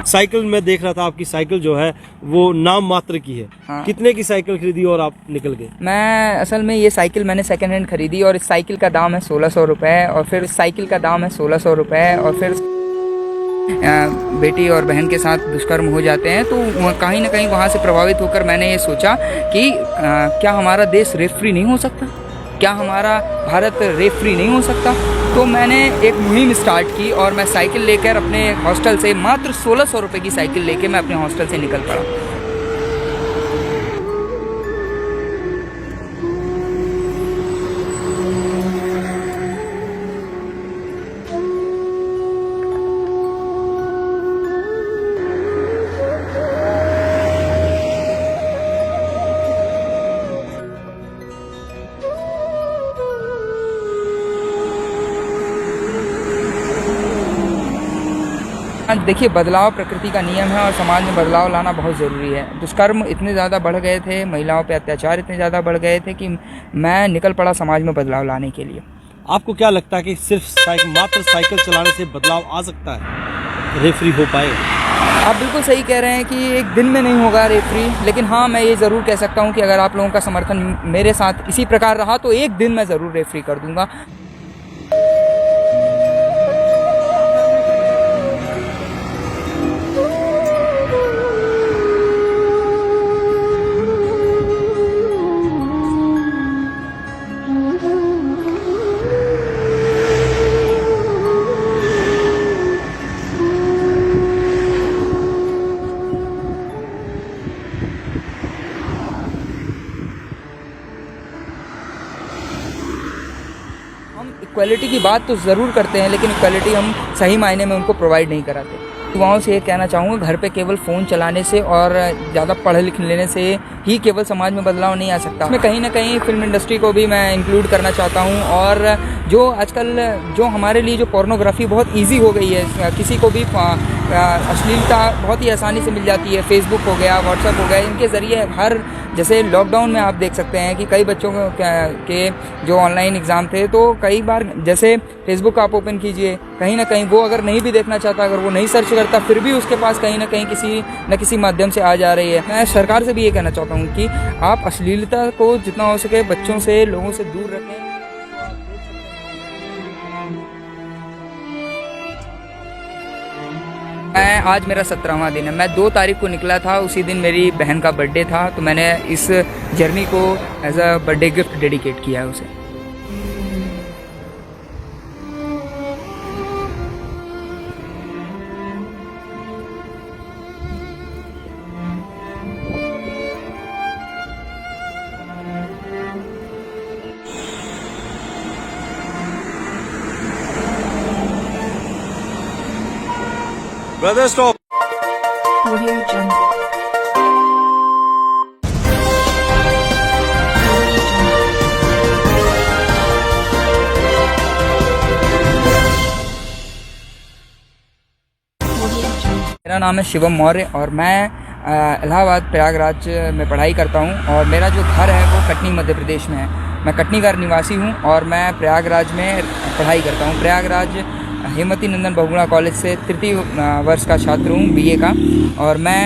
Cycle में देख रहा था, आपकी साइकिल जो है वो नाम मात्र की है। हाँ। कितने की साइकिल खरीदी और आप निकल गए? मैं असल में ये साइकिल मैंने सेकंड हैंड खरीदी और इस साइकिल का दाम है 1600 रुपये और फिर इस साइकिल का दाम है 1600 रुपये और फिर बेटी और बहन के साथ दुष्कर्म हो जाते हैं, तो कहीं ना कहीं वहाँ से प्रभावित होकर मैंने ये सोचा कि क्या हमारा देश रेप फ्री नहीं हो सकता, क्या हमारा भारत रेप फ्री नहीं हो सकता। तो मैंने एक मुहिम स्टार्ट की और मैं साइकिल लेकर अपने हॉस्टल से मात्र 1600 रुपये की साइकिल लेकर मैं अपने हॉस्टल से निकल पड़ा। देखिए, बदलाव प्रकृति का नियम है और समाज में बदलाव लाना बहुत ज़रूरी है। दुष्कर्म इतने ज़्यादा बढ़ गए थे, महिलाओं पे अत्याचार इतने ज़्यादा बढ़ गए थे कि मैं निकल पड़ा समाज में बदलाव लाने के लिए। आपको क्या लगता है कि सिर्फ मात्र साइकिल चलाने से बदलाव आ सकता है, रेप फ्री हो पाए? आप बिल्कुल सही कह रहे हैं कि एक दिन में नहीं होगा रेप फ्री, लेकिन हाँ, मैं ये ज़रूर कह सकता हूँ कि अगर आप लोगों का समर्थन मेरे साथ इसी प्रकार रहा तो एक दिन मैं ज़रूर रेप फ्री कर दूँगा। हम इक्वालिटी की बात तो ज़रूर करते हैं, लेकिन इक्वालिटी हम सही मायने में उनको प्रोवाइड नहीं कराते। युवाओं से ये कहना चाहूँगा, घर पे केवल फ़ोन चलाने से और ज़्यादा पढ़ लिख लेने से ही केवल समाज में बदलाव नहीं आ सकता। इसमें कहीं ना कहीं फिल्म इंडस्ट्री को भी मैं इंक्लूड करना चाहता हूँ और जो आजकल जो हमारे लिए जो पोर्नोग्राफी बहुत ईजी हो गई है, किसी को भी अश्लीलता बहुत ही आसानी से मिल जाती है। फेसबुक हो गया, व्हाट्सएप हो गया, इनके ज़रिए हर जैसे लॉकडाउन में आप देख सकते हैं कि कई बच्चों के जो ऑनलाइन एग्ज़ाम थे, तो कई बार जैसे फेसबुक आप ओपन कीजिए, कहीं ना कहीं वो अगर नहीं भी देखना चाहता, अगर वो नहीं सर्च करता, फिर भी उसके पास कहीं ना कहीं किसी न किसी माध्यम से आ जा रही है। मैं सरकार से भी ये कहना चाहता हूँ कि आप अश्लीलता को जितना हो सके बच्चों से, लोगों से दूर रखें। आज मेरा 17वां दिन है। मैं 2 तारीख को निकला था, उसी दिन मेरी बहन का बर्थडे था, तो मैंने इस जर्नी को as a birthday gift dedicate किया है उसे। Brother stop. Audio Jungle. मेरा नाम है शिवम मौर्य और मैं इलाहाबाद प्रयागराज में पढ़ाई करता हूं और मेरा जो घर है वो कटनी मध्य प्रदेश में है। मैं कटनी का निवासी हूं और मैं प्रयागराज में पढ़ाई करता हूं। प्रयागराज हेमवती नंदन बहुगुणा कॉलेज से तृतीय वर्ष का छात्र हूँ, बीए का, और मैं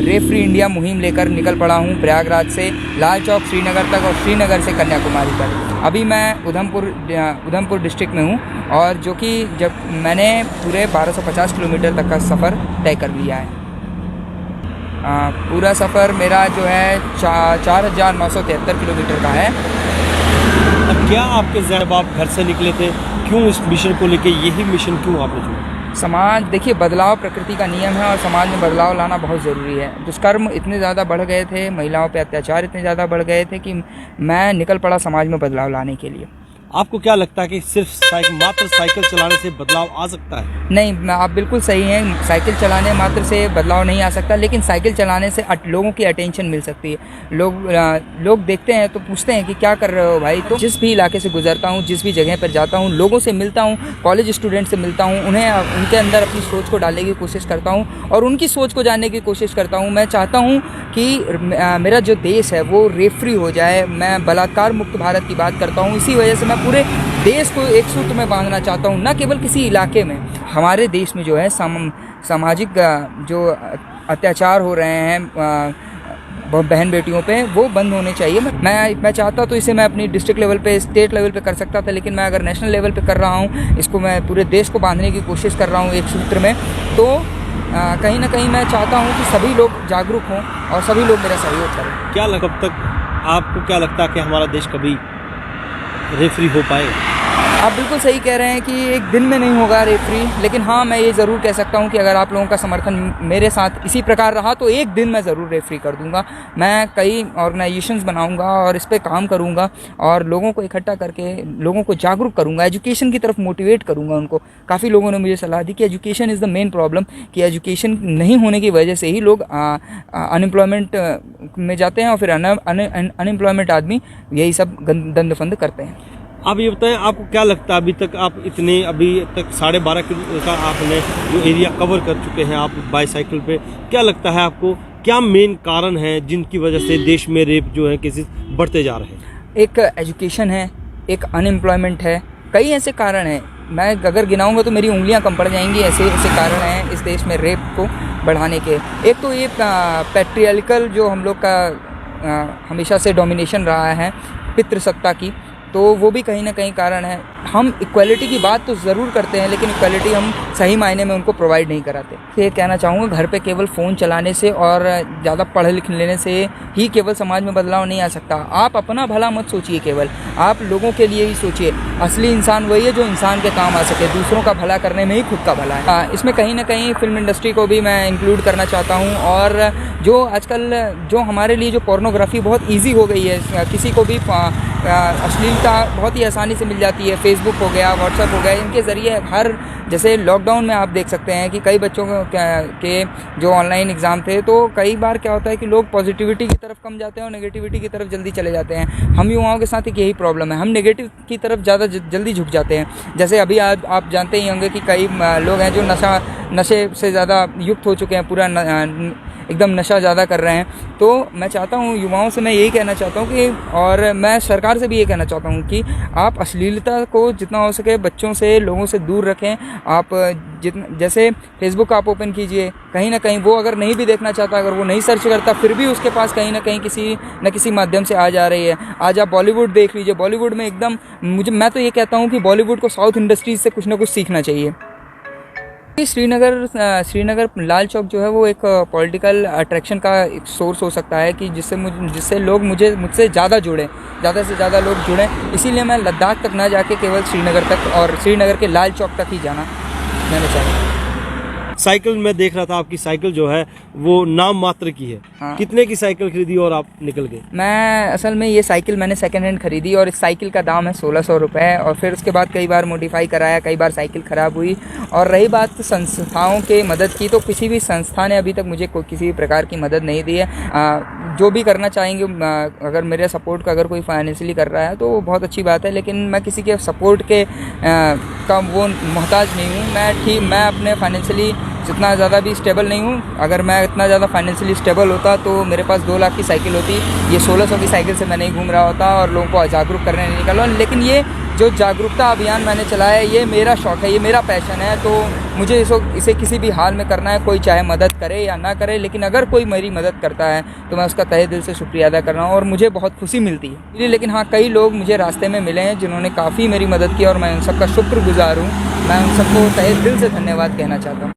रेप फ्री इंडिया मुहिम लेकर निकल पड़ा हूँ प्रयागराज से लाल चौक श्रीनगर तक और श्रीनगर से कन्याकुमारी तक। अभी मैं उधमपुर डिस्ट्रिक्ट में हूँ और जो कि जब मैंने पूरे 1250 किलोमीटर तक का सफ़र तय कर लिया है। पूरा सफ़र मेरा जो है 4973 किलोमीटर का है। अब क्या आपके जब आप घर से निकले थे, क्यों इस मिशन को लेके, यही मिशन क्यों आपने चुना? समाज, देखिए, बदलाव प्रकृति का नियम है और समाज में बदलाव लाना बहुत ज़रूरी है। दुष्कर्म इतने ज़्यादा बढ़ गए थे, महिलाओं पे अत्याचार इतने ज़्यादा बढ़ गए थे कि मैं निकल पड़ा समाज में बदलाव लाने के लिए। आपको क्या लगता है कि सिर्फ मात्र साइकिल चलाने से बदलाव आ सकता है? नहीं, आप बिल्कुल सही हैं। साइकिल चलाने मात्र से बदलाव नहीं आ सकता, लेकिन साइकिल चलाने से लोगों की अटेंशन मिल सकती है। लोग देखते हैं तो पूछते हैं कि क्या कर रहे हो भाई। तो जिस भी इलाके से गुजरता हूँ, जिस भी जगह पर जाता हूँ, लोगों से मिलता हूँ, कॉलेज स्टूडेंट से मिलता हूँ, उनके अंदर अपनी सोच को डालने की कोशिश करता हूँ और उनकी सोच को जानने की कोशिश करता हूँ। मैं चाहता हूँ कि मेरा जो देश है वो रेप फ्री हो जाए। मैं बलात्कार मुक्त भारत की बात करता हूँ। इसी वजह से मैं पूरे देश को एक सूत्र में बांधना चाहता हूँ, न केवल किसी इलाके में। हमारे देश में जो है सामाजिक जो अत्याचार हो रहे हैं बहन बेटियों पे, वो बंद होने चाहिए। मैं चाहता तो इसे मैं अपनी डिस्ट्रिक्ट लेवल पे, स्टेट लेवल पे कर सकता था, लेकिन मैं अगर नेशनल लेवल पे कर रहा हूँ, इसको मैं पूरे देश को बांधने की कोशिश कर रहा हूँ एक सूत्र में, तो कहीं ना कहीं मैं चाहता हूँ कि सभी लोग जागरूक हों और सभी लोग मेरा सहयोग करें। क्या कब तक आपको क्या लगता है कि हमारा देश कभी रेफरी हो पाए? आप बिल्कुल सही कह रहे हैं कि एक दिन में नहीं होगा रेफरी, लेकिन हाँ, मैं ये ज़रूर कह सकता हूँ कि अगर आप लोगों का समर्थन मेरे साथ इसी प्रकार रहा तो एक दिन मैं ज़रूर रेफरी कर दूँगा। मैं कई ऑर्गेनाइजेशंस बनाऊँगा और इस पर काम करूँगा और लोगों को इकट्ठा करके लोगों को जागरूक करूँगा, एजुकेशन की तरफ मोटिवेट करूँगा उनको। काफ़ी लोगों ने मुझे सलाह दी कि education is the main problem, कि एजुकेशन नहीं होने की वजह से ही लोग अनएम्प्लॉयमेंट में जाते हैं और फिर अनएम्प्लॉयमेंट आदमी यही सब दंड फंद करते हैं। आप ये बताएं, आपको क्या लगता है अभी तक 12.5 किलो का आपने जो एरिया कवर कर चुके हैं आप बाईसाइकिल पे, क्या लगता है आपको क्या मेन कारण है जिनकी वजह से देश में रेप जो है केसेस बढ़ते जा रहे हैं? एक एजुकेशन है, एक अनएम्प्लॉयमेंट है, कई ऐसे कारण हैं। मैं अगर गिनाऊंगा तो मेरी उंगलियां कम पड़ जाएंगी, ऐसे ऐसे कारण हैं इस देश में रेप को बढ़ाने के। एक तो ये पैट्रियार्कल जो हम लोग का हमेशा से डोमिनेशन रहा है पितृसत्ता की, तो वो भी कहीं ना कहीं कारण है। हम इक्वालिटी की बात तो ज़रूर करते हैं, लेकिन इक्वालिटी हम सही मायने में उनको प्रोवाइड नहीं कराते। ये कहना चाहूँगा, घर पे केवल फ़ोन चलाने से और ज़्यादा पढ़ लिख लेने से ही केवल समाज में बदलाव नहीं आ सकता। आप अपना भला मत सोचिए, केवल आप लोगों के लिए ही सोचिए। असली इंसान वही है जो इंसान के काम आ सके, दूसरों का भला करने में ही खुद का भला है। इसमें कहीं ना कहीं फिल्म इंडस्ट्री को भी मैं इंक्लूड करना चाहता हूँ। और जो आजकल जो हमारे लिए जो पोर्नोग्राफी बहुत ईजी हो गई है, किसी को भी अश्लीलता बहुत ही आसानी से मिल जाती है। फेसबुक हो गया, व्हाट्सएप हो गया, इनके ज़रिए जैसे लॉकडाउन में आप देख सकते हैं कि कई बच्चों के जो ऑनलाइन एग्ज़ाम थे, तो कई बार क्या होता है कि लोग पॉजिटिविटी की तरफ कम जाते हैं और नेगेटिविटी की तरफ जल्दी चले जाते हैं। हम युवाओं के साथ एक यही प्रॉब्लम है, हम नेगेटिव की तरफ ज़्यादा जल्दी झुक जाते हैं। जैसे अभी आप जानते ही होंगे कि कई लोग हैं जो नशे से ज़्यादा युक्त हो चुके हैं, पूरा एकदम नशा ज़्यादा कर रहे हैं। तो मैं चाहता हूँ, युवाओं से मैं यही कहना चाहता हूँ कि, और मैं सरकार से भी ये कहना चाहता हूँ कि आप अश्लीलता को जितना हो सके बच्चों से, लोगों से दूर रखें। आप जैसे फेसबुक आप ओपन कीजिए, कहीं ना कहीं वो अगर नहीं भी देखना चाहता, अगर वो नहीं सर्च करता, फिर भी उसके पास कहीं ना कहीं किसी न किसी माध्यम से आ जा रही है। आज आप बॉलीवुड देख लीजिए, बॉलीवुड में एकदम मैं तो ये कहता हूँ कि बॉलीवुड को साउथ इंडस्ट्रीज से कुछ ना कुछ सीखना चाहिए। श्रीनगर लाल चौक जो है वो एक पॉलिटिकल अट्रैक्शन का एक सोर्स हो सकता है कि जिससे लोग मुझसे ज़्यादा जुड़ें, ज़्यादा से ज़्यादा लोग जुड़ें। इसीलिए मैं लद्दाख तक ना जाके केवल श्रीनगर तक और श्रीनगर के लाल चौक तक ही जाना मैंने चाहा। साइकिल में देख रहा था, आपकी साइकिल जो है वो नाम मात्र की है। हाँ। कितने की साइकिल खरीदी और आप निकल गए? मैं असल में ये साइकिल मैंने सेकंड हैंड खरीदी और इस साइकिल का दाम है 1600 रुपये। और फिर उसके बाद कई बार मॉडिफाई कराया, कई बार साइकिल ख़राब हुई। और रही बात संस्थाओं के मदद की, तो किसी भी संस्था ने अभी तक मुझे किसी भी प्रकार की मदद नहीं दी है। जो भी करना चाहेंगे, अगर मेरे सपोर्ट का अगर कोई फाइनेंशियली कर रहा है तो वो बहुत अच्छी बात है, लेकिन मैं किसी के सपोर्ट के का वो मोहताज नहीं हूँ। मैं अपने फाइनेंशियली जितना ज़्यादा भी स्टेबल नहीं हूँ। अगर मैं इतना ज़्यादा फाइनेंशियली स्टेबल होता तो मेरे पास 2 लाख की साइकिल होती। ये 1600 की साइकिल से मैं नहीं घूम रहा होता और लोगों को जागरूक करने नहीं निकला। लेकिन ये जो जागरूकता अभियान मैंने चलाया है, ये मेरा शौक़ है, ये मेरा पैशन है। तो मुझे इसे किसी भी हाल में करना है, कोई चाहे मदद करे या ना करे, लेकिन अगर कोई मेरी मदद करता है तो मैं उसका तहे दिल से शुक्रिया अदा कर रहा हूँ और मुझे बहुत खुशी मिलती है। लेकिन हाँ, कई लोग मुझे रास्ते में मिले हैं जिन्होंने काफ़ी मेरी मदद की और मैं उन सबका शुक्रगुजार हूँ। मैं उन सबको तहे दिल से धन्यवाद कहना चाहता हूँ।